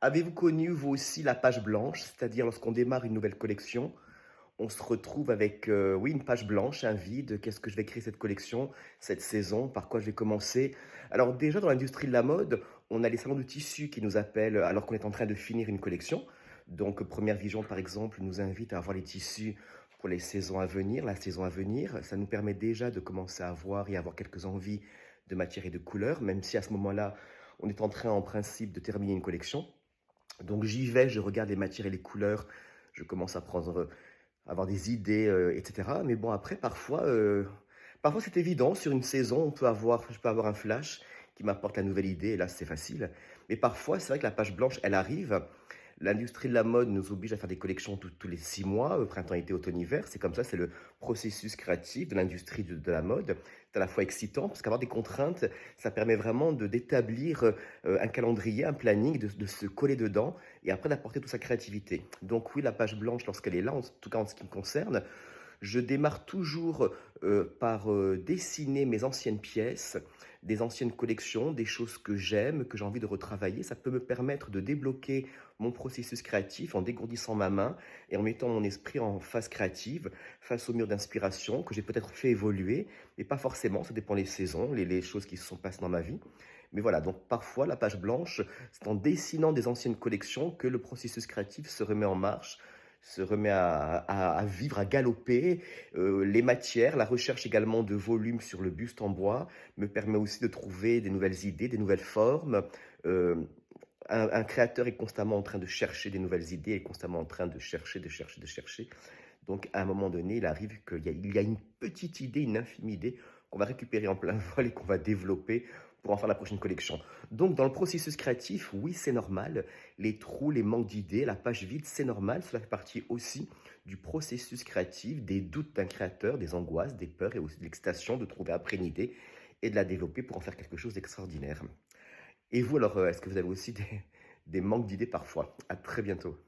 Avez-vous connu, vous aussi, la page blanche? C'est-à-dire lorsqu'on démarre une nouvelle collection, on se retrouve avec, oui, une page blanche, un vide. Qu'est-ce que je vais créer cette collection, cette saison? Par quoi je vais commencer? Alors déjà, dans l'industrie de la mode, on a les salons de tissus qui nous appellent alors qu'on est en train de finir une collection. Donc, Première Vision, par exemple, nous invite à avoir les tissus pour les saisons à venir, la saison à venir. Ça nous permet déjà de commencer à voir et avoir quelques envies de matière et de couleurs, même si à ce moment-là, on est en train, en principe, de terminer une collection. Donc j'y vais, je regarde les matières et les couleurs, je commence à prendre, à avoir des idées, et cetera. Mais bon après parfois c'est évident sur une saison, je peux avoir un flash qui m'apporte la nouvelle idée et là c'est facile. Mais parfois c'est vrai que la page blanche, elle arrive. L'industrie de la mode nous oblige à faire des collections tous les 6 mois, printemps, été, automne, hiver. C'est comme ça, c'est le processus créatif de l'industrie de la mode. C'est à la fois excitant parce qu'avoir des contraintes, ça permet vraiment d'établir, un calendrier, un planning, de se coller dedans et après d'apporter toute sa créativité. Donc oui, la page blanche lorsqu'elle est là, en tout cas en ce qui me concerne, je démarre toujours, par, dessiner mes anciennes pièces, des anciennes collections, des choses que j'aime, que j'ai envie de retravailler. Ça peut me permettre de débloquer mon processus créatif en dégourdissant ma main et en mettant mon esprit en phase créative, face au mur d'inspiration que j'ai peut-être fait évoluer, mais pas forcément, ça dépend les saisons, les choses qui se sont passées dans ma vie. Mais voilà, donc parfois la page blanche, c'est en dessinant des anciennes collections que le processus créatif se remet en marche, se remet à vivre, à galoper. Les matières, la recherche également de volume sur le buste en bois me permet aussi de trouver des nouvelles idées, des nouvelles formes. Heu, un créateur est constamment en train de chercher des nouvelles idées, est constamment en train de chercher, de chercher, de chercher. Donc à un moment donné, il arrive qu'il y a une petite idée, une infime idée qu'on va récupérer en plein vol et qu'on va développer pour en faire la prochaine collection. Donc dans le processus créatif, oui, c'est normal. Les trous, les manques d'idées, la page vide, c'est normal. Cela fait partie aussi du processus créatif, des doutes d'un créateur, des angoisses, des peurs et aussi de l'excitation de trouver après une idée et de la développer pour en faire quelque chose d'extraordinaire. Et vous alors, est-ce que vous avez aussi des manques d'idées parfois? À très bientôt.